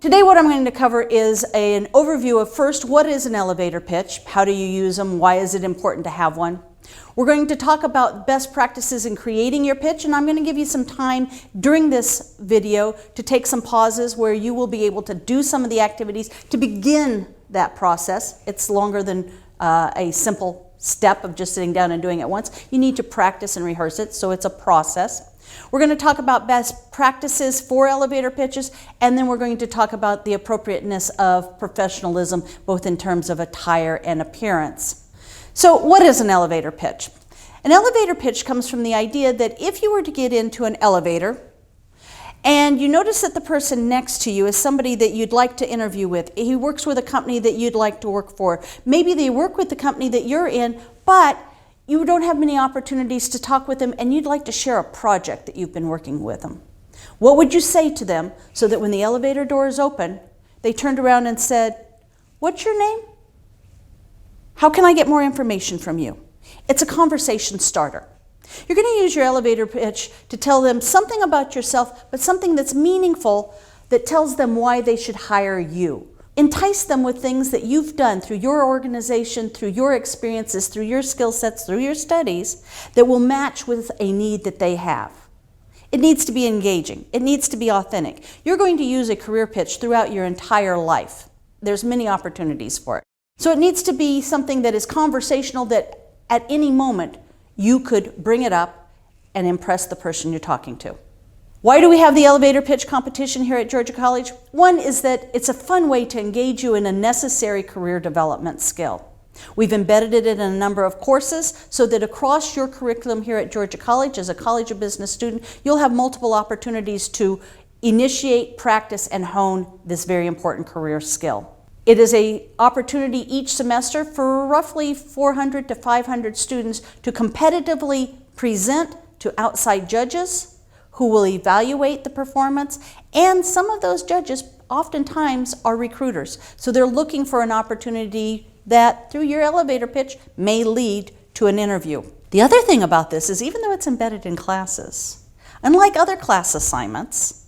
Today what I'm going to cover is an overview of first, what is an elevator pitch? How do you use them? Why is it important to have one? We're going to talk about best practices in creating your pitch, and I'm going to give you some time during this video to take some pauses where you will be able to do some of the activities to begin that process. It's longer than a simple step of just sitting down and doing it once. You need to practice and rehearse it, so it's a process. We're going to talk about best practices for elevator pitches, and then we're going to talk about the appropriateness of professionalism, both in terms of attire and appearance. So what is an elevator pitch? An elevator pitch comes from the idea that if you were to get into an elevator and you notice that the person next to you is somebody that you'd like to interview with, he works with a company that you'd like to work for, maybe they work with the company that you're in, but you don't have many opportunities to talk with them and you'd like to share a project that you've been working with them. What would you say to them so that when the elevator doors open, they turned around and said, "What's your name? How can I get more information from you?" It's a conversation starter. You're going to use your elevator pitch to tell them something about yourself, but something that's meaningful that tells them why they should hire you. Entice them with things that you've done through your organization, through your experiences, through your skill sets, through your studies that will match with a need that they have. It needs to be engaging. It needs to be authentic. You're going to use a career pitch throughout your entire life. There's many opportunities for it. So it needs to be something that is conversational, that at any moment you could bring it up and impress the person you're talking to. Why do we have the elevator pitch competition here at Georgia College? One is that it's a fun way to engage you in a necessary career development skill. We've embedded it in a number of courses so that across your curriculum here at Georgia College, as a College of Business student, you'll have multiple opportunities to initiate, practice, and hone this very important career skill. It is an opportunity each semester for roughly 400 to 500 students to competitively present to outside judges who will evaluate the performance, and some of those judges oftentimes are recruiters. So they're looking for an opportunity that, through your elevator pitch, may lead to an interview. The other thing about this is, even though it's embedded in classes, unlike other class assignments,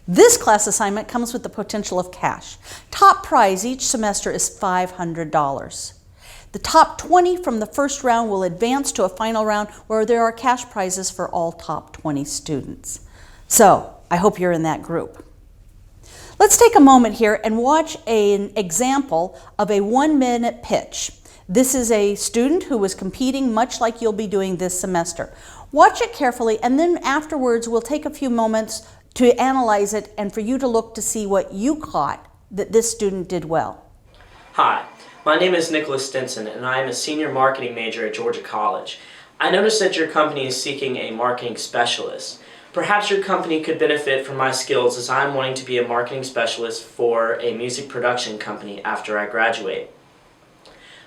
this class assignment comes with the potential of cash. Top prize each semester is $500. The top 20 from the first round will advance to a final round where there are cash prizes for all top 20 students. So I hope you're in that group. Let's take a moment here and watch an example of a 1-minute pitch. This is a student who was competing much like you'll be doing this semester. Watch it carefully, and then afterwards we'll take a few moments to analyze it and for you to look to see what you caught that this student did well. Hi, my name is Nicholas Stinson and I am a senior marketing major at Georgia College. I noticed that your company is seeking a marketing specialist. Perhaps your company could benefit from my skills, as I'm wanting to be a marketing specialist for a music production company after I graduate.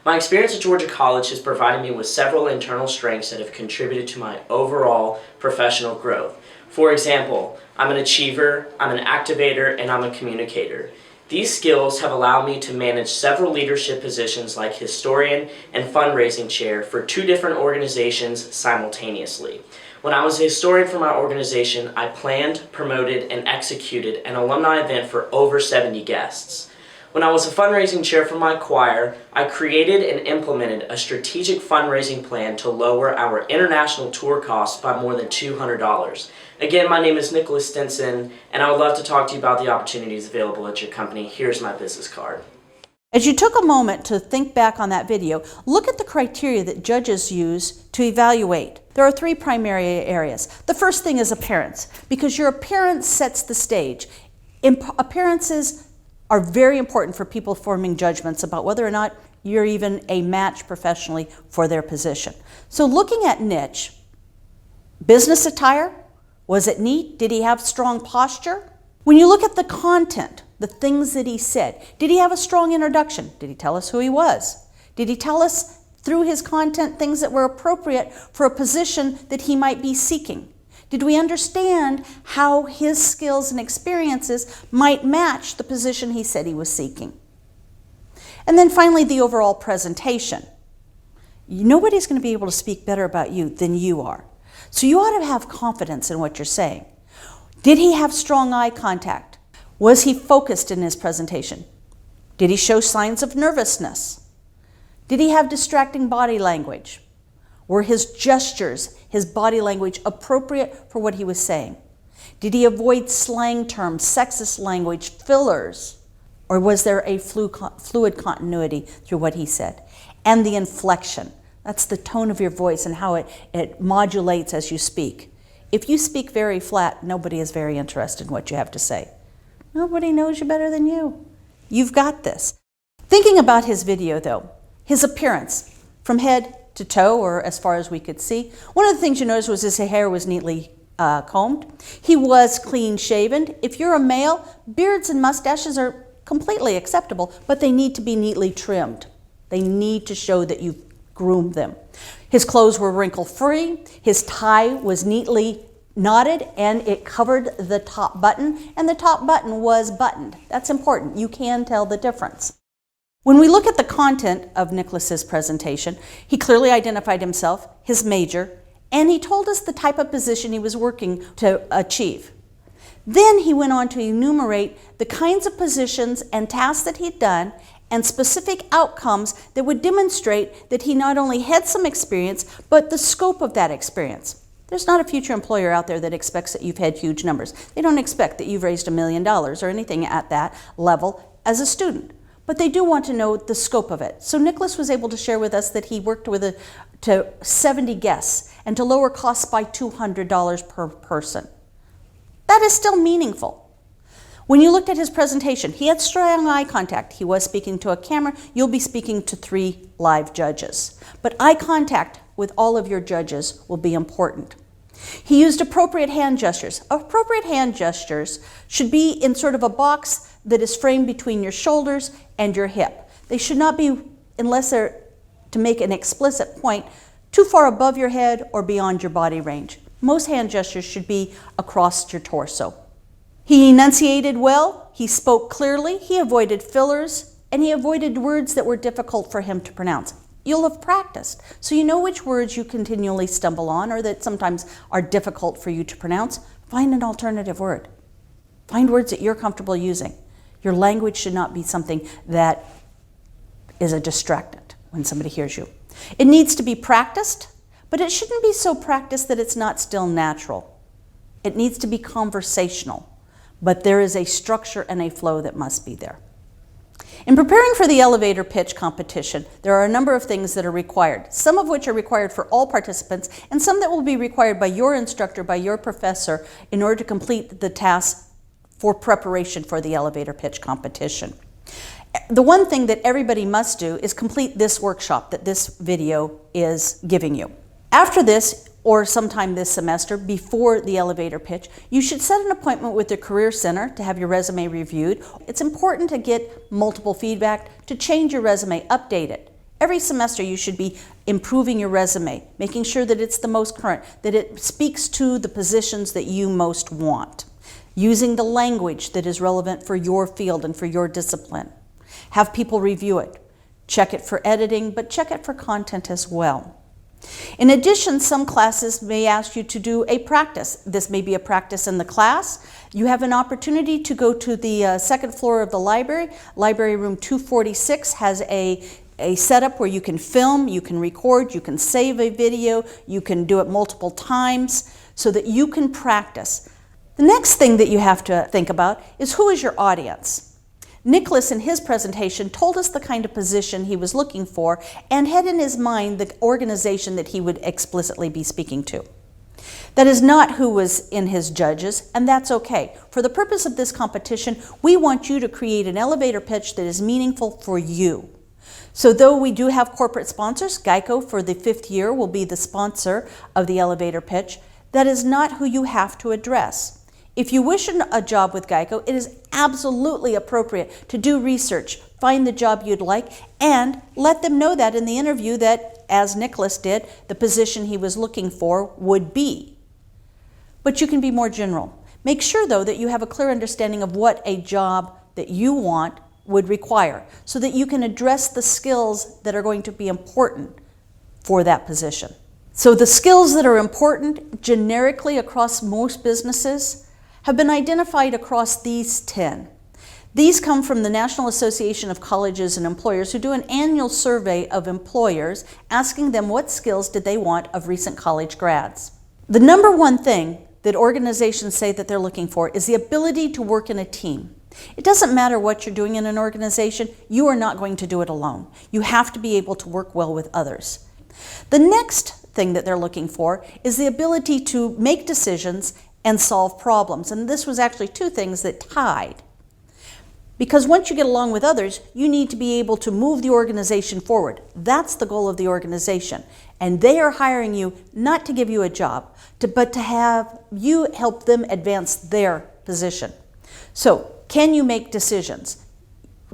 My experience at Georgia College has provided me with several internal strengths that have contributed to my overall professional growth. For example, I'm an achiever, I'm an activator, and I'm a communicator. These skills have allowed me to manage several leadership positions like historian and fundraising chair for 2 different organizations simultaneously. When I was a historian for my organization, I planned, promoted, and executed an alumni event for over 70 guests. When I was a fundraising chair for my choir, I created and implemented a strategic fundraising plan to lower our international tour costs by more than $200. Again, my name is Nicholas Stinson, and I would love to talk to you about the opportunities available at your company. Here's my business card. As you took a moment to think back on that video, look at the criteria that judges use to evaluate. There are 3 primary areas. The first thing is appearance, because your appearance sets the stage. Appearances are very important for people forming judgments about whether or not you're even a match professionally for their position. So looking at niche, business attire, was it neat? Did he have strong posture? When you look at the content, the things that he said, did he have a strong introduction? Did he tell us who he was? Did he tell us through his content things that were appropriate for a position that he might be seeking? Did we understand how his skills and experiences might match the position he said he was seeking? And then finally, the overall presentation. Nobody's going to be able to speak better about you than you are. So you ought to have confidence in what you're saying. Did he have strong eye contact? Was he focused in his presentation? Did he show signs of nervousness? Did he have distracting body language? Were his gestures, his body language appropriate for what he was saying? Did he avoid slang terms, sexist language, fillers? Or was there a fluid continuity through what he said? And the inflection. That's the tone of your voice and how it modulates as you speak. If you speak very flat, nobody is very interested in what you have to say. Nobody knows you better than you. You've got this. Thinking about his video though, his appearance from head to toe, or as far as we could see, one of the things you noticed was his hair was neatly combed. He was clean shaven. If you're a male, beards and mustaches are completely acceptable, but they need to be neatly trimmed. They need to show that you've groomed them. His clothes were wrinkle-free. His tie was neatly knotted and it covered the top button, and the top button was buttoned. That's important. You can tell the difference. When we look at the content of Nicholas's presentation, he clearly identified himself, his major, and he told us the type of position he was working to achieve. Then he went on to enumerate the kinds of positions and tasks that he'd done and specific outcomes that would demonstrate that he not only had some experience, but the scope of that experience. There's not a future employer out there that expects that you've had huge numbers. They don't expect that you've raised $1 million or anything at that level as a student. But they do want to know the scope of it. So Nicholas was able to share with us that he worked with to 70 guests and to lower costs by $200 per person. That is still meaningful. When you looked at his presentation, he had strong eye contact. He was speaking to a camera. You'll be speaking to 3 live judges. But eye contact with all of your judges will be important. He used appropriate hand gestures. Appropriate hand gestures should be in sort of a box that is framed between your shoulders and your hip. They should not be, unless they're to make an explicit point, too far above your head or beyond your body range. Most hand gestures should be across your torso. He enunciated well, he spoke clearly, he avoided fillers, and he avoided words that were difficult for him to pronounce. You'll have practiced, so you know which words you continually stumble on or that sometimes are difficult for you to pronounce. Find an alternative word. Find words that you're comfortable using. Your language should not be something that is a distractant when somebody hears you. It needs to be practiced, but it shouldn't be so practiced that it's not still natural. It needs to be conversational, but there is a structure and a flow that must be there. In preparing for the elevator pitch competition, there are a number of things that are required, some of which are required for all participants, and some that will be required by your instructor, by your professor, in order to complete the task for preparation for the elevator pitch competition. The one thing that everybody must do is complete this workshop that this video is giving you. After this, or sometime this semester before the elevator pitch, you should set an appointment with the Career Center to have your resume reviewed. It's important to get multiple feedback, to change your resume, update it. Every semester you should be improving your resume, making sure that it's the most current, that it speaks to the positions that you most want, using the language that is relevant for your field and for your discipline. Have people review it. Check it for editing, but check it for content as well. In addition, some classes may ask you to do a practice. This may be a practice in the class. You have an opportunity to go to the second floor of the library. Library room 246 has a setup where you can film, you can record, you can save a video, you can do it multiple times so that you can practice. The next thing that you have to think about is who is your audience? Nicholas, in his presentation, told us the kind of position he was looking for and had in his mind the organization that he would explicitly be speaking to. That is not who was in his judges, and that's okay. For the purpose of this competition, we want you to create an elevator pitch that is meaningful for you. So though we do have corporate sponsors, Geico for the 5th year will be the sponsor of the elevator pitch, that is not who you have to address. If you wish a job with Geico, it is absolutely appropriate to do research, find the job you'd like, and let them know that in the interview that, as Nicholas did, the position he was looking for would be. But you can be more general. Make sure, though, that you have a clear understanding of what a job that you want would require, so that you can address the skills that are going to be important for that position. So the skills that are important generically across most businesses: have been identified across these 10. These come from the National Association of Colleges and Employers, who do an annual survey of employers asking them what skills did they want of recent college grads. The number one thing that organizations say that they're looking for is the ability to work in a team. It doesn't matter what you're doing in an organization, you are not going to do it alone. You have to be able to work well with others. The next thing that they're looking for is the ability to make decisions and solve problems. And this was actually two things that tied. Because once you get along with others, you need to be able to move the organization forward. That's the goal of the organization. And they are hiring you not to give you a job, but to have you help them advance their position. So, can you make decisions?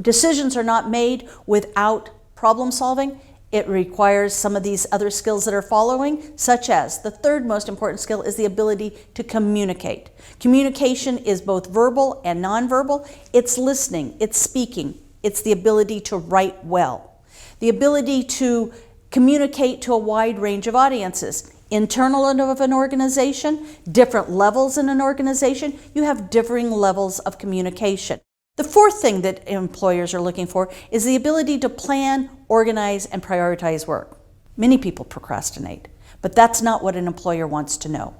Decisions are not made without problem solving. It requires some of these other skills that are following, such as the third most important skill is the ability to communicate. Communication is both verbal and nonverbal. It's listening, it's speaking, it's the ability to write well. The ability to communicate to a wide range of audiences. Internal of an organization, different levels in an organization, you have differing levels of communication. The fourth thing that employers are looking for is the ability to plan, organize, and prioritize work. Many people procrastinate, but that's not what an employer wants to know.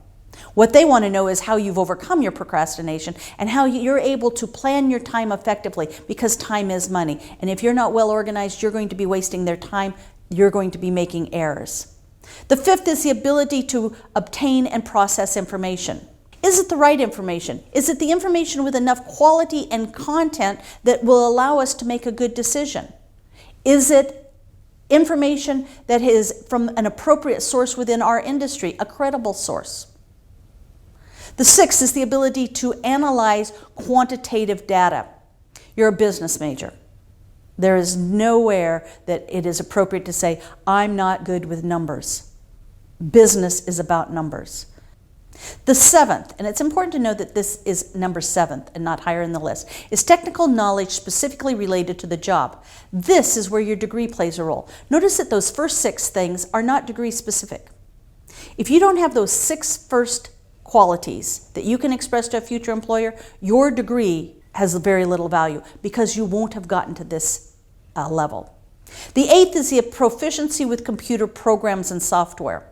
What they want to know is how you've overcome your procrastination and how you're able to plan your time effectively, because time is money. And if you're not well organized, you're going to be wasting their time. You're going to be making errors. The fifth is the ability to obtain and process information. Is it the right information? Is it the information with enough quality and content that will allow us to make a good decision? Is it information that is from an appropriate source within our industry, a credible source? The sixth is the ability to analyze quantitative data. You're a business major. There is nowhere that it is appropriate to say, I'm not good with numbers. Business is about numbers. The seventh, and it's important to know that this is number 7th and not higher in the list, is technical knowledge specifically related to the job. This is where your degree plays a role. Notice that those first 6 things are not degree specific. If you don't have those 6 first qualities that you can express to a future employer, your degree has very little value because you won't have gotten to this level. The 8th is the proficiency with computer programs and software.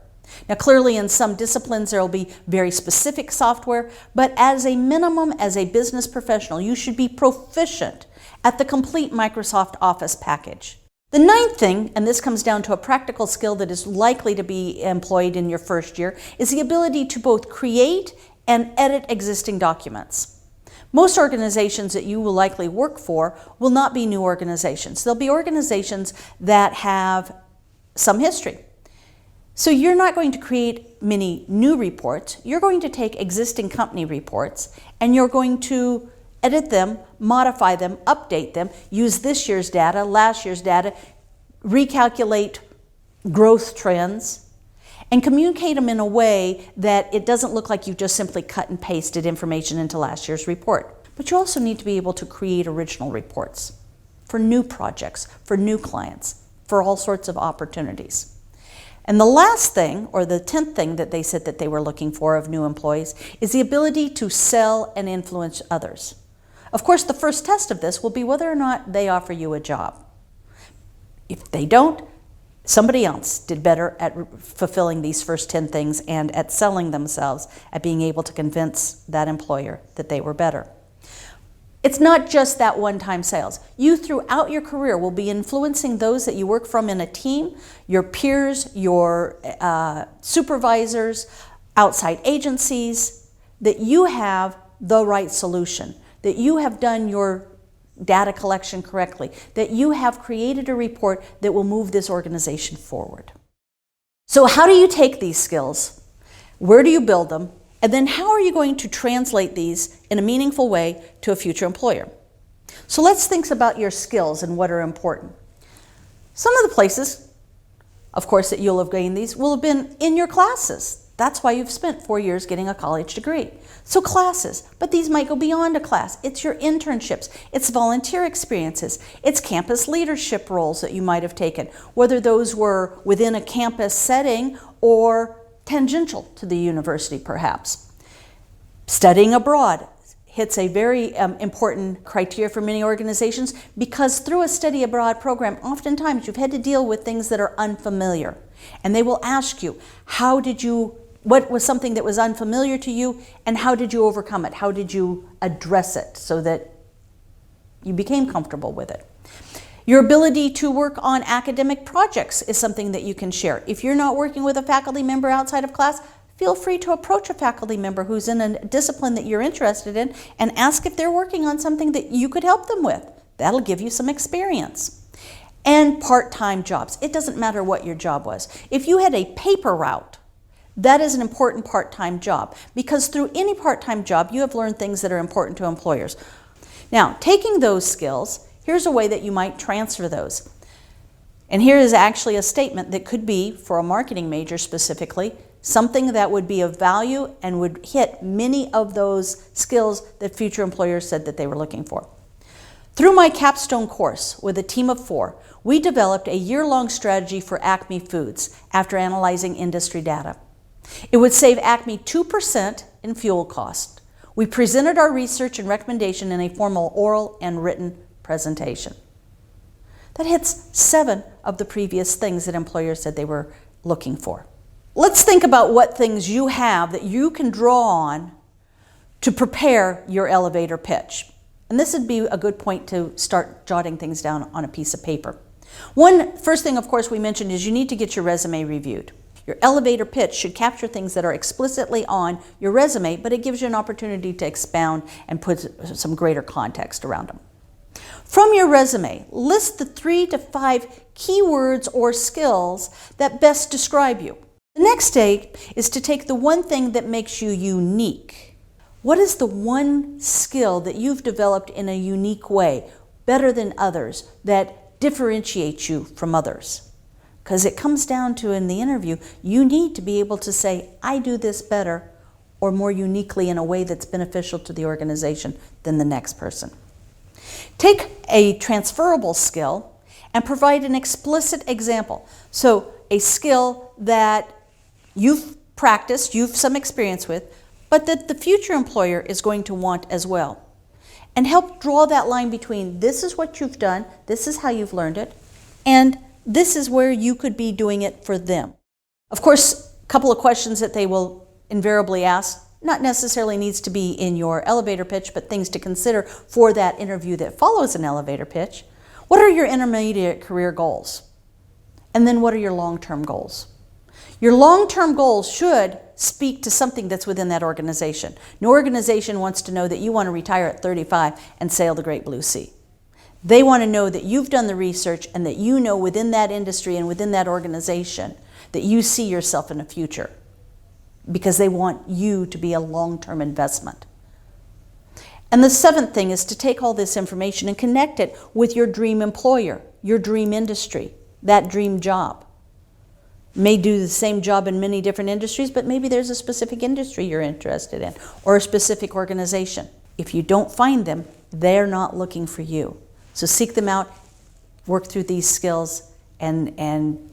Now clearly in some disciplines there will be very specific software, but as a minimum, as a business professional, you should be proficient at the complete Microsoft Office package. The 9th thing, and this comes down to a practical skill that is likely to be employed in your first year, is the ability to both create and edit existing documents. Most organizations that you will likely work for will not be new organizations. They'll be organizations that have some history. So you're not going to create many new reports. You're going to take existing company reports and you're going to edit them, modify them, update them, use this year's data, last year's data, recalculate growth trends, and communicate them in a way that it doesn't look like you just simply cut and pasted information into last year's report. But you also need to be able to create original reports for new projects, for new clients, for all sorts of opportunities. And the last thing, or the 10th thing that they said that they were looking for of new employees, is the ability to sell and influence others. Of course, the first test of this will be whether or not they offer you a job. If they don't, somebody else did better at fulfilling these first 10 things and at selling themselves, at being able to convince that employer that they were better. It's not just that one-time sales. You throughout your career will be influencing those that you work from in a team, your peers, your supervisors, outside agencies, that you have the right solution, that you have done your data collection correctly, that you have created a report that will move this organization forward. So how do you take these skills? Where do you build them? And then how are you going to translate these in a meaningful way to a future employer? So let's think about your skills and what are important. Some of the places, of course, that you'll have gained these will have been in your classes. That's why you've spent 4 years getting a college degree. So classes, but these might go beyond a class. It's your internships, it's volunteer experiences, it's campus leadership roles that you might have taken, whether those were within a campus setting or tangential to the university perhaps. Studying abroad hits a very important criteria for many organizations, because through a study abroad program, oftentimes you've had to deal with things that are unfamiliar. And they will ask you, what was something that was unfamiliar to you, and how did you overcome it? How did you address it so that you became comfortable with it? Your ability to work on academic projects is something that you can share. If you're not working with a faculty member outside of class, feel free to approach a faculty member who's in a discipline that you're interested in and ask if they're working on something that you could help them with. That'll give you some experience. And part-time jobs. It doesn't matter what your job was. If you had a paper route, that is an important part-time job, because through any part-time job, you have learned things that are important to employers. Now, taking those skills, here's a way that you might transfer those. And here is actually a statement that could be, for a marketing major specifically, something that would be of value and would hit many of those skills that future employers said that they were looking for. Through my capstone course with a team of 4, we developed a year-long strategy for Acme Foods after analyzing industry data. It would save Acme 2% in fuel cost. We presented our research and recommendation in a formal oral and written presentation. That hits 7 of the previous things that employers said they were looking for. Let's think about what things you have that you can draw on to prepare your elevator pitch. And this would be a good point to start jotting things down on a piece of paper. First thing, of course, we mentioned is you need to get your resume reviewed. Your elevator pitch should capture things that are explicitly on your resume, but it gives you an opportunity to expound and put some greater context around them. From your resume, list the 3 to 5 keywords or skills that best describe you. The next stage is to take the one thing that makes you unique. What is the one skill that you've developed in a unique way, better than others, that differentiates you from others? Because it comes down to, in the interview, you need to be able to say, I do this better or more uniquely in a way that's beneficial to the organization than the next person. Take a transferable skill and provide an explicit example. So a skill that you've practiced, you've some experience with, but that the future employer is going to want as well. And help draw that line between this is what you've done, this is how you've learned it, and this is where you could be doing it for them. Of course, a couple of questions that they will invariably ask, not necessarily needs to be in your elevator pitch, but things to consider for that interview that follows an elevator pitch. What are your intermediate career goals? And then what are your long-term goals? Your long-term goals should speak to something that's within that organization. No organization wants to know that you want to retire at 35 and sail the great blue sea. They want to know that you've done the research and that you know within that industry and within that organization that you see yourself in the future, because they want you to be a long-term investment. And the 7th thing is to take all this information and connect it with your dream employer, your dream industry, that dream job. May do the same job in many different industries, but maybe there's a specific industry you're interested in or a specific organization. If you don't find them, they're not looking for you. So seek them out, work through these skills, and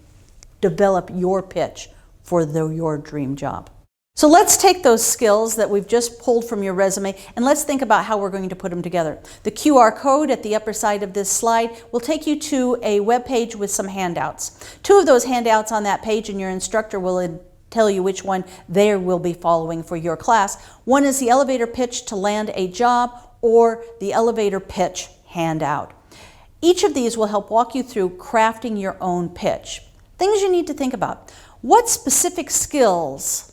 develop your pitch for your dream job. So let's take those skills that we've just pulled from your resume and let's think about how we're going to put them together. The QR code at the upper side of this slide will take you to a web page with some handouts. 2 of those handouts on that page, and your instructor will tell you which one they will be following for your class. One is the elevator pitch to land a job, or the elevator pitch handout. Each of these will help walk you through crafting your own pitch. Things you need to think about. What specific skills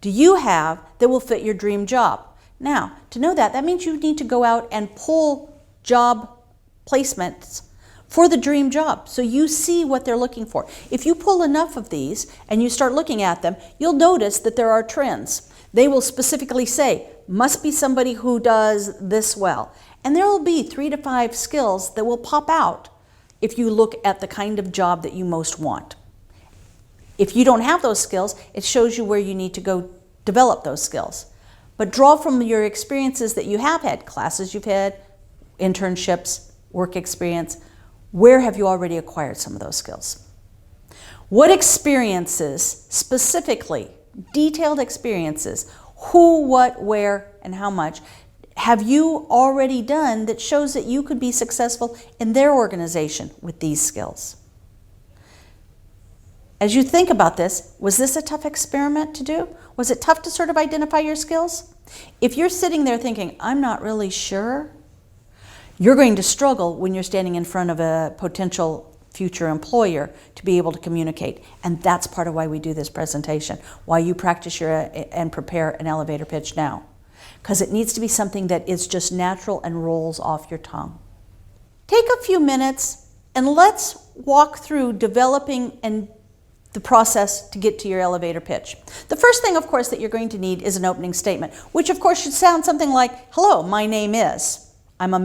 do you have that will fit your dream job? Now, to know that means you need to go out and pull job placements for the dream job so you see what they're looking for. If you pull enough of these and you start looking at them, you'll notice that there are trends. They will specifically say, must be somebody who does this well. And there will be 3 to 5 skills that will pop out if you look at the kind of job that you most want. If you don't have those skills, it shows you where you need to go develop those skills. But draw from your experiences that you have had, classes you've had, internships, work experience. Where have you already acquired some of those skills? What experiences, specifically, detailed experiences, who, what, where, and how much have you already done that shows that you could be successful in their organization with these skills? As you think about this, was this a tough experiment to do? Was it tough to sort of identify your skills? If you're sitting there thinking, I'm not really sure, you're going to struggle when you're standing in front of a potential future employer to be able to communicate. And that's part of why we do this presentation, why you practice and prepare an elevator pitch now. Because it needs to be something that is just natural and rolls off your tongue. Take a few minutes and let's walk through developing and the process to get to your elevator pitch. The first thing, of course, that you're going to need is an opening statement, which of course should sound something like, hello, my name is, I'm a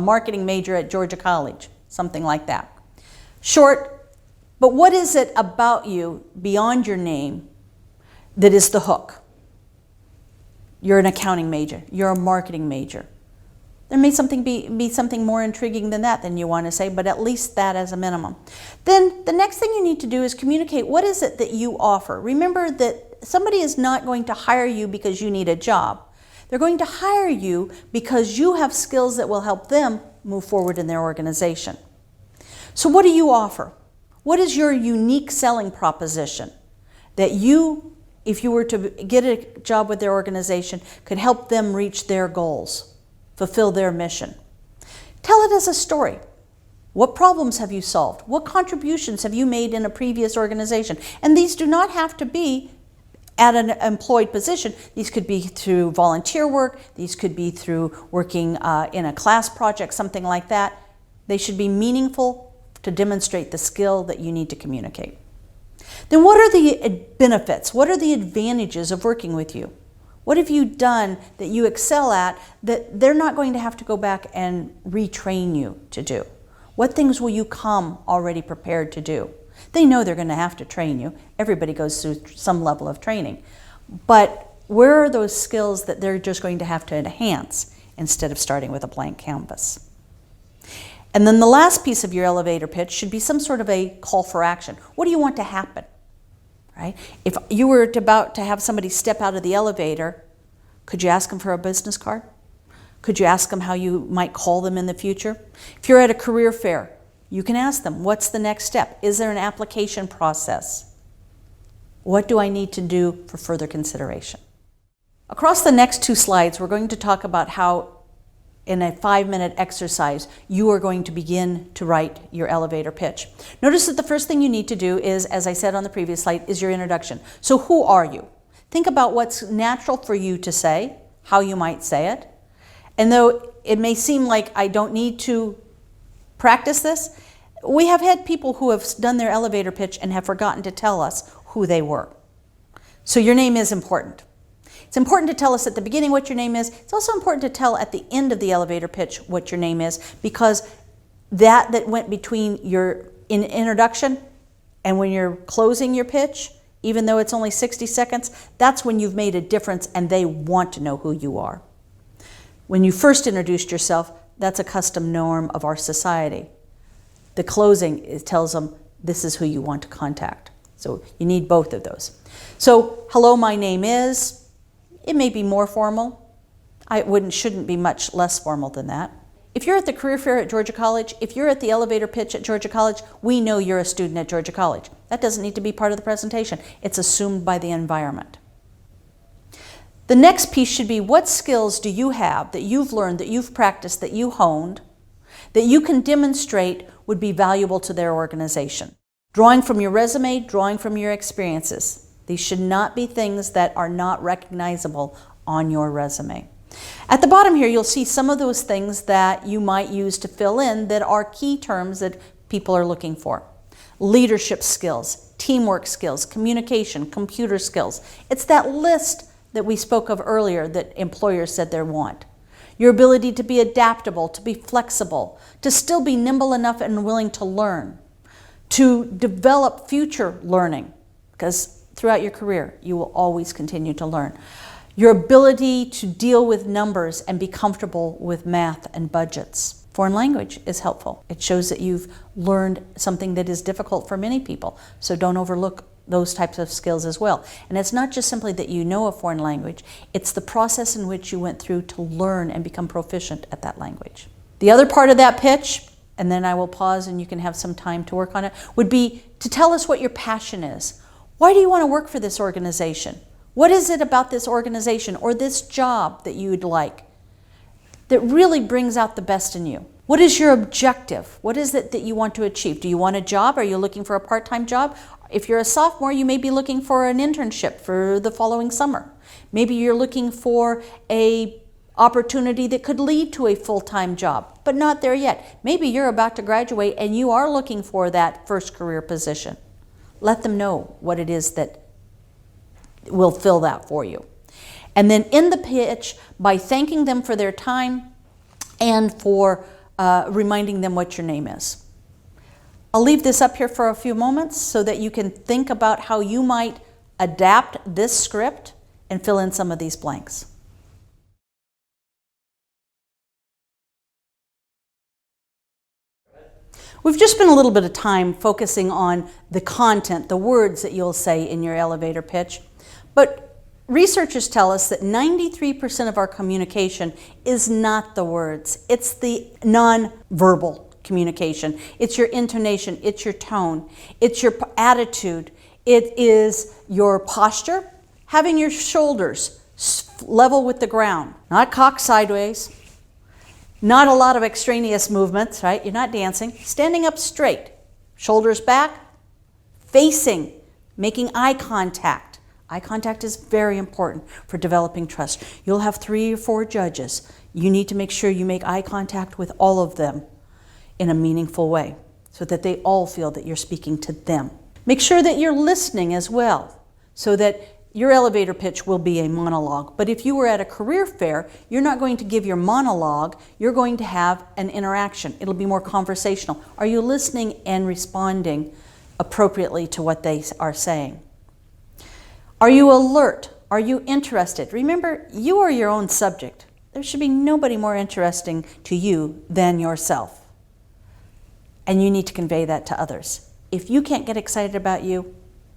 marketing major at Georgia College, something like that. Short, but what is it about you beyond your name that is the hook? You're an accounting major, you're a marketing major. There may be something more intriguing than that than you want to say, but at least that as a minimum. Then the next thing you need to do is communicate what is it that you offer. Remember that somebody is not going to hire you because you need a job. They're going to hire you because you have skills that will help them move forward in their organization. So what do you offer? What is your unique selling proposition that you, if you were to get a job with their organization, could help them reach their goals? Fulfill their mission. Tell it as a story. What problems have you solved? What contributions have you made in a previous organization? And these do not have to be at an employed position. These could be through volunteer work. These could be through working in a class project, something like that. They should be meaningful to demonstrate the skill that you need to communicate. Then what are the benefits? What are the advantages of working with you? What have you done that you excel at that they're not going to have to go back and retrain you to do? What things will you come already prepared to do? They know they're going to have to train you. Everybody goes through some level of training. But where are those skills that they're just going to have to enhance instead of starting with a blank canvas? And then the last piece of your elevator pitch should be some sort of a call for action. What do you want to happen? Right? If you were about to have somebody step out of the elevator, could you ask them for a business card? Could you ask them how you might call them in the future? If you're at a career fair, you can ask them, what's the next step? Is there an application process? What do I need to do for further consideration? Across the next 2 slides, we're going to talk about how in a 5-minute exercise, you are going to begin to write your elevator pitch. Notice that the first thing you need to do is, as I said on the previous slide, is your introduction. So who are you? Think about what's natural for you to say, how you might say it. And though it may seem like I don't need to practice this, we have had people who have done their elevator pitch and have forgotten to tell us who they were. So your name is important. It's important to tell us at the beginning what your name is. It's also important to tell at the end of the elevator pitch what your name is, because that went between your introduction and when you're closing your pitch, even though it's only 60 seconds, that's when you've made a difference and they want to know who you are. When you first introduced yourself, that's a custom norm of our society. The closing, it tells them this is who you want to contact. So you need both of those. So, hello, my name is. It may be more formal. Shouldn't be much less formal than that. If you're at the career fair at Georgia College, if you're at the elevator pitch at Georgia College, we know you're a student at Georgia College. That doesn't need to be part of the presentation. It's assumed by the environment. The next piece should be, what skills do you have that you've learned, that you've practiced, that you honed, that you can demonstrate would be valuable to their organization? Drawing from your resume, drawing from your experiences. These should not be things that are not recognizable on your resume. At the bottom here, you'll see some of those things that you might use to fill in that are key terms that people are looking for. Leadership skills, teamwork skills, communication, computer skills. It's that list that we spoke of earlier that employers said they want. Your ability to be adaptable, to be flexible, to still be nimble enough and willing to learn, to develop future learning, because throughout your career, you will always continue to learn. Your ability to deal with numbers and be comfortable with math and budgets. Foreign language is helpful. It shows that you've learned something that is difficult for many people, so don't overlook those types of skills as well. And it's not just simply that you know a foreign language, it's the process in which you went through to learn and become proficient at that language. The other part of that pitch, and then I will pause and you can have some time to work on it, would be to tell us what your passion is. Why do you want to work for this organization? What is it about this organization or this job that you'd like that really brings out the best in you? What is your objective? What is it that you want to achieve? Do you want a job? Are you looking for a part-time job? If you're a sophomore, you may be looking for an internship for the following summer. Maybe you're looking for an opportunity that could lead to a full-time job, but not there yet. Maybe you're about to graduate and you are looking for that first career position. Let them know what it is that will fill that for you. And then in the pitch, by thanking them for their time and for reminding them what your name is. I'll leave this up here for a few moments so that you can think about how you might adapt this script and fill in some of these blanks. We've just spent a little bit of time focusing on the content, the words that you'll say in your elevator pitch, but researchers tell us that 93% of our communication is not the words. It's the non-verbal communication. It's your intonation, it's your tone, it's your attitude, it is your posture, having your shoulders level with the ground, not cocked sideways, not a lot of extraneous movements, right? You're not dancing. Standing up straight, shoulders back, facing, making eye contact. Eye contact is very important for developing trust. You'll have 3 or 4 judges. You need to make sure you make eye contact with all of them in a meaningful way so that they all feel that you're speaking to them. Make sure that you're listening as well so that your elevator pitch will be a monologue. But if you were at a career fair, you're not going to give your monologue, you're going to have an interaction. It'll be more conversational. Are you listening and responding appropriately to what they are saying? Are you alert? Are you interested? Remember, you are your own subject. There should be nobody more interesting to you than yourself. And you need to convey that to others. If you can't get excited about you,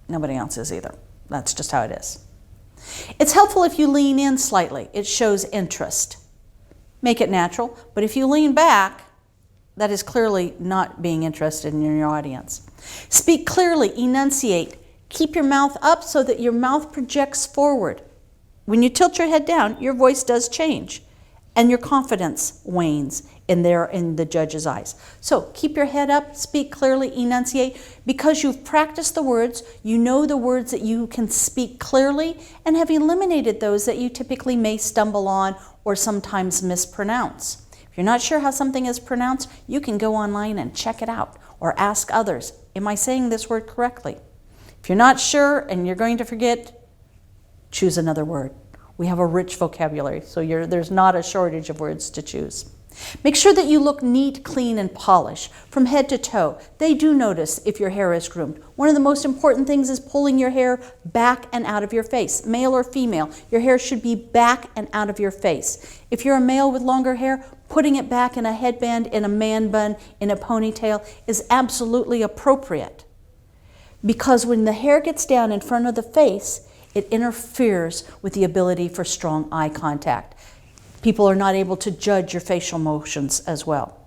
nobody else is either. That's just how it is. It's helpful if you lean in slightly. It shows interest. Make it natural. But if you lean back, that is clearly not being interested in your audience. Speak clearly, enunciate. Keep your mouth up so that your mouth projects forward. When you tilt your head down, your voice does change and your confidence wanes in the judge's eyes. So keep your head up, speak clearly, enunciate. Because you've practiced the words, you know the words that you can speak clearly and have eliminated those that you typically may stumble on or sometimes mispronounce. If you're not sure how something is pronounced, you can go online and check it out or ask others, am I saying this word correctly? If you're not sure and you're going to forget, choose another word. We have a rich vocabulary, so there's not a shortage of words to choose. Make sure that you look neat, clean, and polished from head to toe. They do notice if your hair is groomed. One of the most important things is pulling your hair back and out of your face. Male or female, your hair should be back and out of your face. If you're a male with longer hair, putting it back in a headband, in a man bun, in a ponytail is absolutely appropriate. Because when the hair gets down in front of the face, it interferes with the ability for strong eye contact. People are not able to judge your facial motions as well.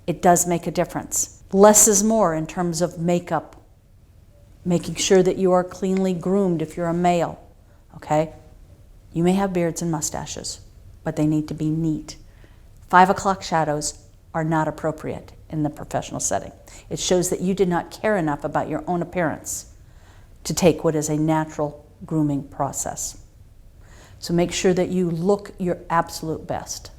It does make a difference. Less is more in terms of makeup. Making sure that you are cleanly groomed if you're a male, okay? You may have beards and mustaches, but they need to be neat. 5 o'clock shadows are not appropriate in the professional setting. It shows that you did not care enough about your own appearance to take what is a natural grooming process. So make sure that you look your absolute best.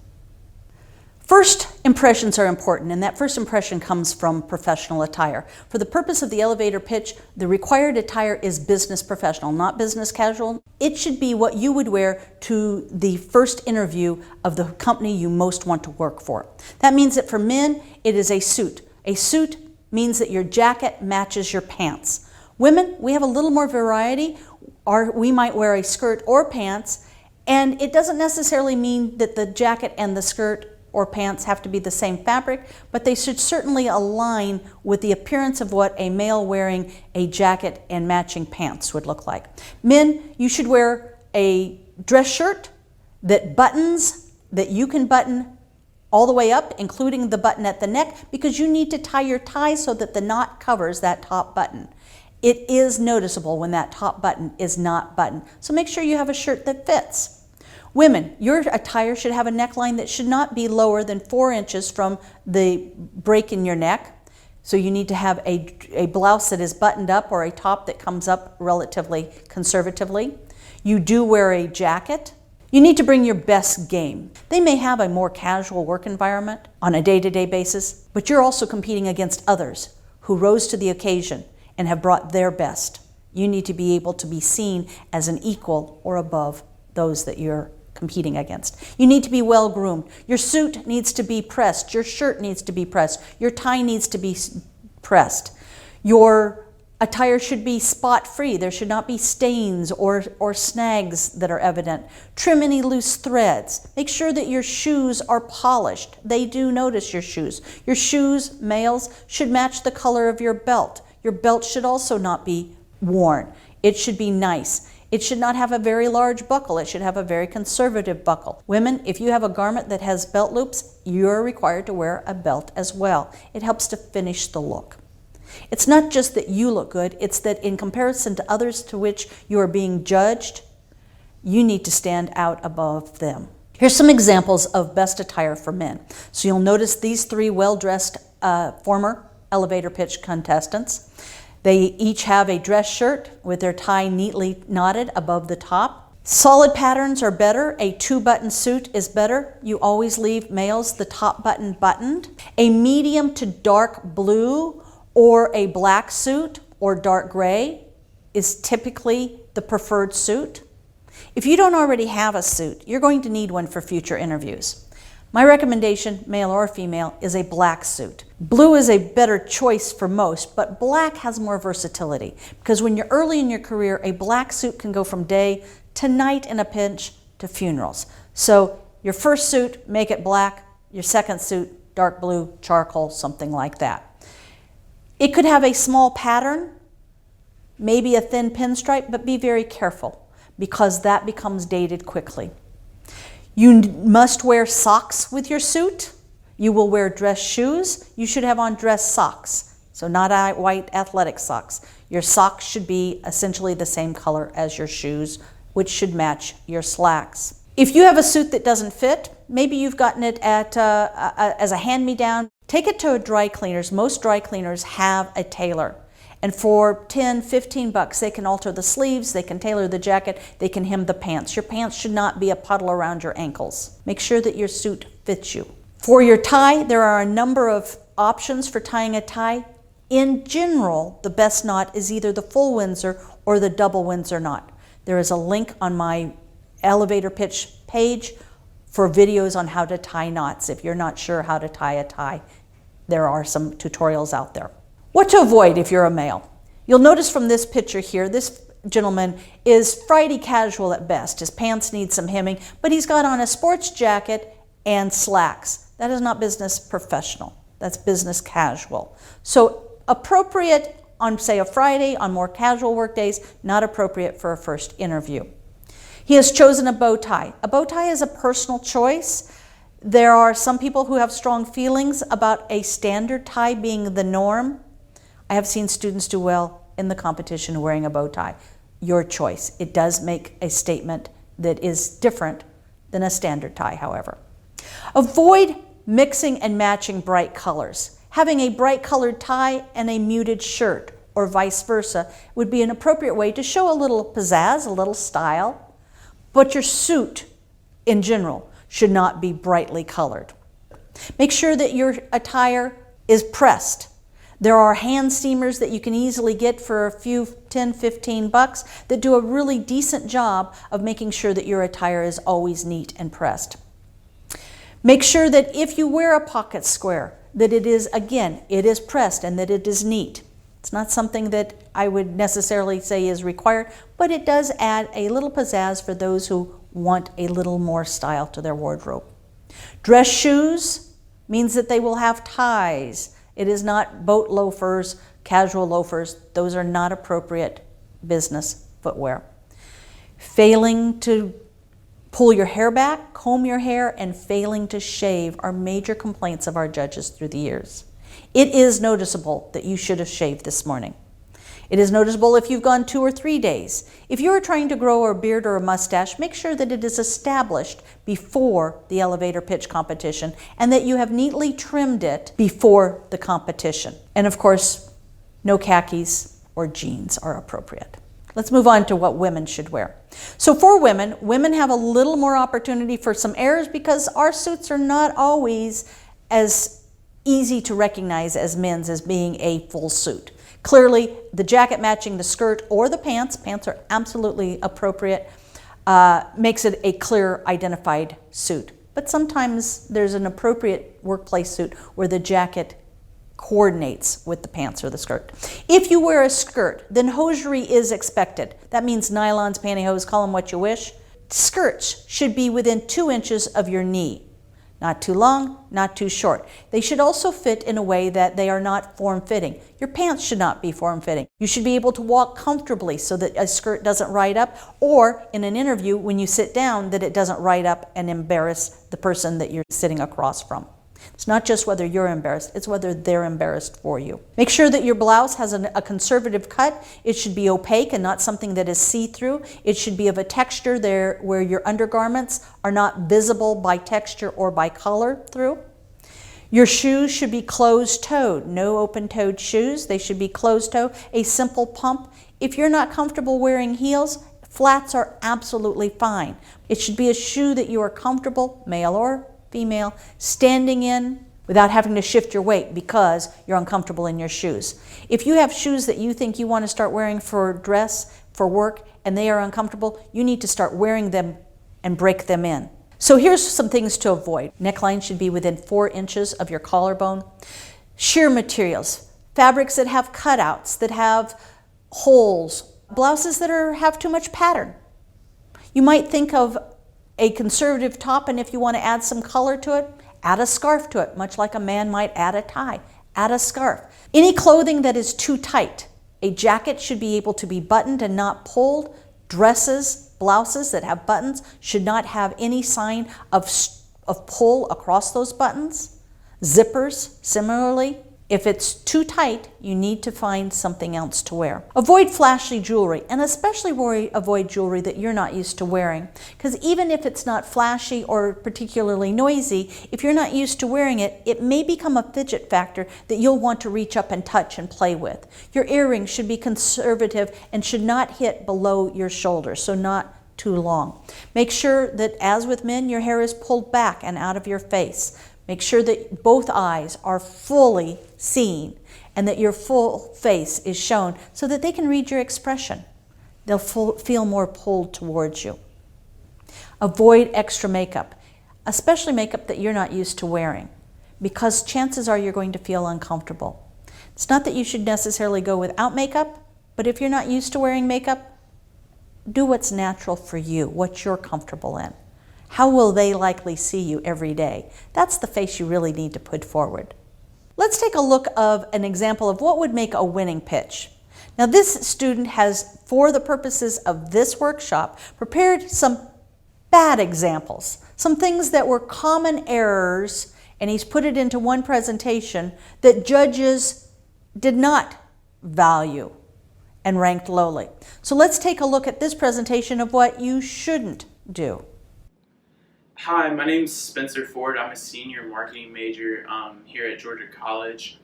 First impressions are important, and that first impression comes from professional attire. For the purpose of the elevator pitch, the required attire is business professional, not business casual. It should be what you would wear to the first interview of the company you most want to work for. That means that for men, it is a suit. A suit means that your jacket matches your pants. Women, we have a little more variety. We might wear a skirt or pants, and it doesn't necessarily mean that the jacket and the skirt or pants have to be the same fabric, but they should certainly align with the appearance of what a male wearing a jacket and matching pants would look like. Men, you should wear a dress shirt that buttons, that you can button all the way up, including the button at the neck, because you need to tie your tie so that the knot covers that top button. It is noticeable when that top button is not buttoned. So make sure you have a shirt that fits. Women, your attire should have a neckline that should not be lower than 4 inches from the break in your neck. So you need to have a blouse that is buttoned up or a top that comes up relatively conservatively. You do wear a jacket. You need to bring your best game. They may have a more casual work environment on a day-to-day basis, but you're also competing against others who rose to the occasion and have brought their best. You need to be able to be seen as an equal or above those that you're competing against. You need to be well groomed. Your suit needs to be pressed. Your shirt needs to be pressed. Your tie needs to be pressed. Your attire should be spot-free. There should not be stains or snags that are evident. Trim any loose threads. Make sure that your shoes are polished. They do notice your shoes. Your shoes, males, should match the color of your belt. Your belt should also not be worn. It should be nice. It should not have a very large buckle. It should have a very conservative buckle. Women, if you have a garment that has belt loops, you're required to wear a belt as well. It helps to finish the look. It's not just that you look good, it's that in comparison to others to which you are being judged, you need to stand out above them. Here's some examples of best attire for men. So you'll notice these 3 well-dressed former elevator pitch contestants. They each have a dress shirt with their tie neatly knotted above the top. Solid patterns are better. A 2-button suit is better. You always leave males the top button buttoned. A medium to dark blue or a black suit or dark gray is typically the preferred suit. If you don't already have a suit, you're going to need one for future interviews. My recommendation, male or female, is a black suit. Blue is a better choice for most, but black has more versatility because when you're early in your career, a black suit can go from day to night in a pinch to funerals. So your first suit, make it black. Your second suit, dark blue, charcoal, something like that. It could have a small pattern, maybe a thin pinstripe, but be very careful because that becomes dated quickly. You must wear socks with your suit. You will wear dress shoes. You should have on dress socks, so not white athletic socks. Your socks should be essentially the same color as your shoes, which should match your slacks. If you have a suit that doesn't fit, maybe you've gotten it as a hand-me-down, take it to a dry cleaner's. Most dry cleaners have a tailor. And for $10, $15, they can alter the sleeves, they can tailor the jacket, they can hem the pants. Your pants should not be a puddle around your ankles. Make sure that your suit fits you. For your tie, there are a number of options for tying a tie. In general, the best knot is either the full Windsor or the double Windsor knot. There is a link on my elevator pitch page for videos on how to tie knots. If you're not sure how to tie a tie, there are some tutorials out there. What to avoid if you're a male? You'll notice from this picture here, this gentleman is Friday casual at best. His pants need some hemming, but he's got on a sports jacket and slacks. That is not business professional. That's business casual. So appropriate on, say, a Friday, on more casual work days, not appropriate for a first interview. He has chosen a bow tie. A bow tie is a personal choice. There are some people who have strong feelings about a standard tie being the norm. I have seen students do well in the competition wearing a bow tie. Your choice. It does make a statement that is different than a standard tie, however. Avoid mixing and matching bright colors. Having a bright colored tie and a muted shirt, or vice versa, would be an appropriate way to show a little pizzazz, a little style. But your suit, in general, should not be brightly colored. Make sure that your attire is pressed. There are hand steamers that you can easily get for a few $10, $15 that do a really decent job of making sure that your attire is always neat and pressed. Make sure that if you wear a pocket square, that it is, again, it is pressed and that it is neat. It's not something that I would necessarily say is required, but it does add a little pizzazz for those who want a little more style to their wardrobe. Dress shoes means that they will have ties. It is not boat loafers, casual loafers. Those are not appropriate business footwear. Failing to pull your hair back, comb your hair, and failing to shave are major complaints of our judges through the years. It is noticeable that you should have shaved this morning. It is noticeable if you've gone 2 or 3 days. If you are trying to grow a beard or a mustache, make sure that it is established before the elevator pitch competition and that you have neatly trimmed it before the competition. And of course, no khakis or jeans are appropriate. Let's move on to what women should wear. So for women have a little more opportunity for some errors because our suits are not always as easy to recognize as men's as being a full suit. Clearly, the jacket matching the skirt or the pants are absolutely appropriate, makes it a clear identified suit. But sometimes there's an appropriate workplace suit where the jacket coordinates with the pants or the skirt. If you wear a skirt, then hosiery is expected. That means nylons, pantyhose, call them what you wish. Skirts should be within 2 inches of your knee. Not too long, not too short. They should also fit in a way that they are not form-fitting. Your pants should not be form-fitting. You should be able to walk comfortably so that a skirt doesn't ride up, or in an interview when you sit down that it doesn't ride up and embarrass the person that you're sitting across from. It's not just whether you're embarrassed, it's whether they're embarrassed for you. Make sure that your blouse has a conservative cut. It should be opaque and not something that is see-through. It should be of a texture there where your undergarments are not visible by texture or by color through. Your shoes should be closed-toed, no open-toed shoes. They should be closed-toe, a simple pump. If you're not comfortable wearing heels, flats are absolutely fine. It should be a shoe that you are comfortable, male or female, standing in without having to shift your weight because you're uncomfortable in your shoes. If you have shoes that you think you want to start wearing for dress, for work, and they are uncomfortable, you need to start wearing them and break them in. So here's some things to avoid. Neckline should be within 4 inches of your collarbone. Sheer materials, fabrics that have cutouts, that have holes, blouses that have too much pattern. You might think of a conservative top, and if you want to add some color to it, add a scarf to it, much like a man might add a tie. Add a scarf. Any clothing that is too tight. A jacket should be able to be buttoned and not pulled. Dresses, blouses that have buttons should not have any sign of pull across those buttons. Zippers, similarly. If it's too tight, you need to find something else to wear. Avoid flashy jewelry, and especially avoid jewelry that you're not used to wearing. Because even if it's not flashy or particularly noisy, if you're not used to wearing it, it may become a fidget factor that you'll want to reach up and touch and play with. Your earrings should be conservative and should not hit below your shoulders, so not too long. Make sure that, as with men, your hair is pulled back and out of your face. Make sure that both eyes are fully seen and that your full face is shown so that they can read your expression. They'll feel more pulled towards you. Avoid extra makeup, especially makeup that you're not used to wearing, because chances are you're going to feel uncomfortable. It's not that you should necessarily go without makeup, but if you're not used to wearing makeup, do what's natural for you, what you're comfortable in. How will they likely see you every day? That's the face you really need to put forward. Let's take a look of an example of what would make a winning pitch. Now this student has, for the purposes of this workshop, prepared some bad examples, some things that were common errors, and he's put it into one presentation that judges did not value and ranked lowly. So let's take a look at this presentation of what you shouldn't do. Hi, my name is Spencer Ford. I'm a senior marketing major here at Georgia College.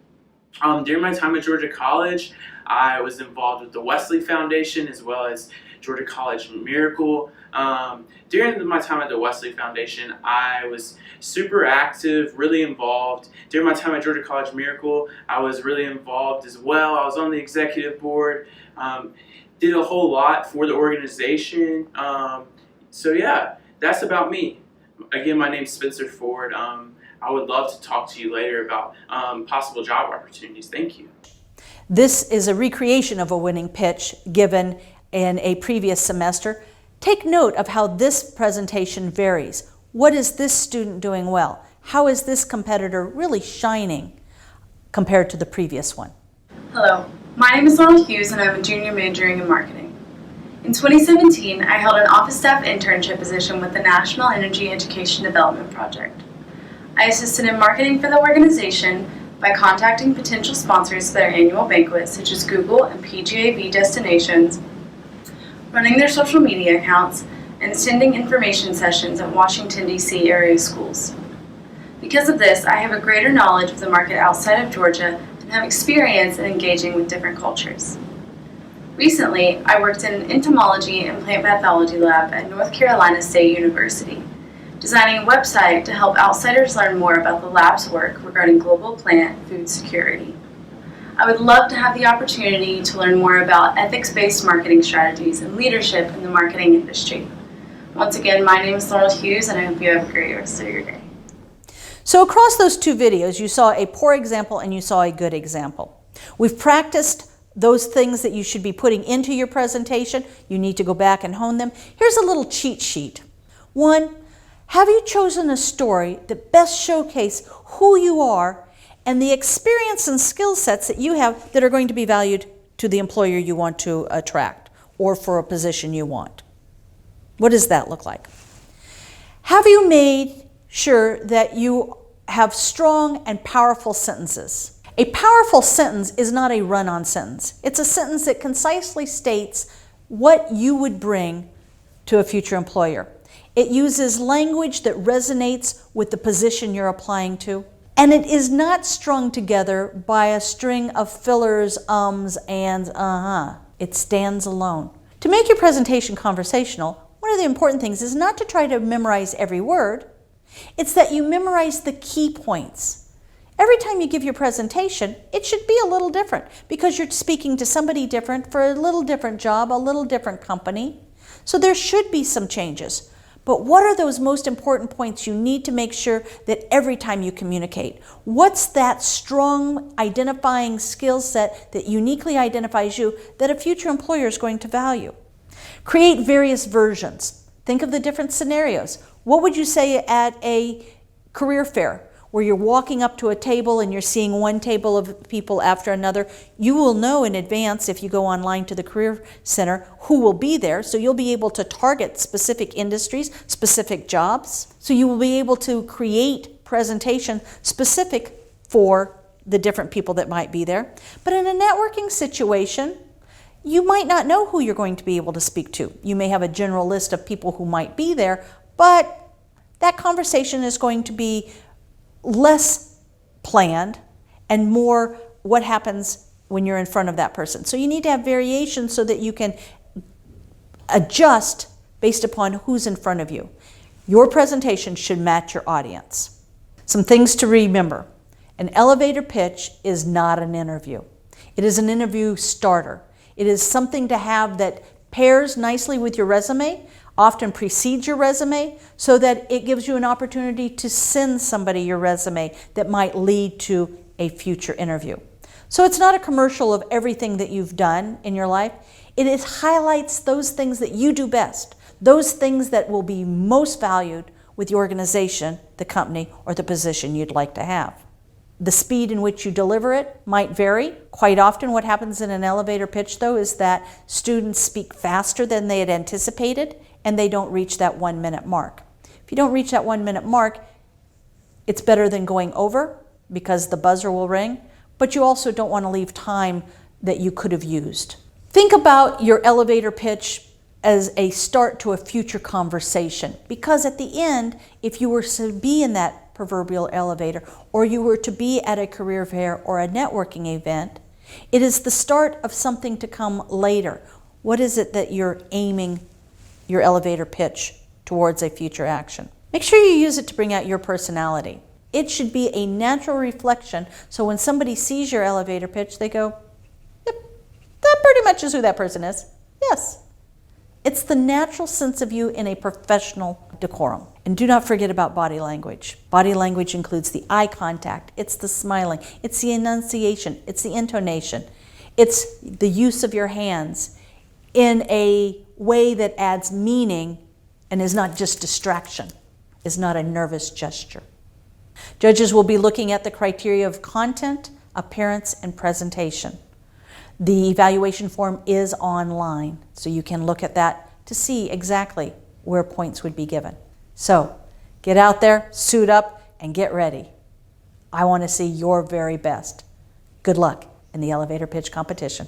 During my time at Georgia College, I was involved with the Wesley Foundation as well as Georgia College Miracle. During my time at the Wesley Foundation, I was super active, really involved. During my time at Georgia College Miracle, I was really involved as well. I was on the executive board, did a whole lot for the organization. So yeah, that's about me. Again, my name's Spencer Ford. I would love to talk to you later about possible job opportunities. Thank you. This is a recreation of a winning pitch given in a previous semester. Take note of how this presentation varies. what is this student doing well? How is this competitor really shining compared to the previous one? Hello, my name is Laurel Hughes and I'm a junior majoring in marketing. In 2017, I held an office staff internship position with the National Energy Education Development Project. I assisted in marketing for the organization by contacting potential sponsors for their annual banquets, such as Google and PGAV destinations, running their social media accounts, and sending information sessions at Washington, D.C. area schools. Because of this, I have a greater knowledge of the market outside of Georgia and have experience in engaging with different cultures. Recently, I worked in an entomology and plant pathology lab at North Carolina State University, designing a website to help outsiders learn more about the lab's work regarding global plant food security. I would love to have the opportunity to learn more about ethics-based marketing strategies and leadership in the marketing industry. Once again, my name is Laurel Hughes, and I hope you have a great rest of your day. So across those two videos, you saw a poor example and you saw a good example. We've practiced those things that you should be putting into your presentation. You need to go back and hone them. Here's a little cheat sheet. 1, have you chosen a story that best showcase who you are and the experience and skill sets that you have that are going to be valued to the employer you want to attract or for a position you want? What does that look like? Have you made sure that you have strong and powerful sentences? A powerful sentence is not a run-on sentence. It's a sentence that concisely states what you would bring to a future employer. It uses language that resonates with the position you're applying to. And it is not strung together by a string of fillers, ums, ands, It stands alone. To make your presentation conversational, one of the important things is not to try to memorize every word. It's that you memorize the key points. Every time you give your presentation, it should be a little different because you're speaking to somebody different for a little different job, a little different company. So there should be some changes. But what are those most important points you need to make sure that every time you communicate? What's that strong identifying skill set that uniquely identifies you that a future employer is going to value? Create various versions. Think of the different scenarios. What would you say at a career fair where you're walking up to a table and you're seeing one table of people after another? You will know in advance if you go online to the Career Center who will be there, so you'll be able to target specific industries, specific jobs. So you will be able to create presentation specific for the different people that might be there. But in a networking situation, you might not know who you're going to be able to speak to. You may have a general list of people who might be there, but that conversation is going to be less planned and more what happens when you're in front of that person. So you need to have variation so that you can adjust based upon who's in front of you. Your presentation should match your audience. Some things to remember. An elevator pitch is not an interview. It is an interview starter. It is something to have that pairs nicely with your resume, often precedes your resume, so that it gives you an opportunity to send somebody your resume that might lead to a future interview. So it's not a commercial of everything that you've done in your life. It highlights those things that you do best, those things that will be most valued with the organization, the company, or the position you'd like to have. The speed in which you deliver it might vary. Quite often what happens in an elevator pitch, though, is that students speak faster than they had anticipated, and they don't reach that 1 minute mark. If you don't reach that 1 minute mark, it's better than going over because the buzzer will ring, but you also don't want to leave time that you could have used. Think about your elevator pitch as a start to a future conversation, because at the end, if you were to be in that proverbial elevator, or you were to be at a career fair or a networking event, it is the start of something to come later. What is it that you're aiming your elevator pitch towards a future action? Make sure you use it to bring out your personality. It should be a natural reflection, so when somebody sees your elevator pitch, they go, yep, that pretty much is who that person is. Yes. It's the natural sense of you in a professional decorum. And do not forget about body language. Body language includes the eye contact, it's the smiling, it's the enunciation, it's the intonation, it's the use of your hands in a way that adds meaning and is not just distraction. is not a nervous gesture. Judges will be looking at the criteria of content, appearance, and presentation. The evaluation form is online, so you can look at that to see exactly where points would be given. So, get out there, suit up, and get ready. I want to see your very best. Good luck in the elevator pitch competition.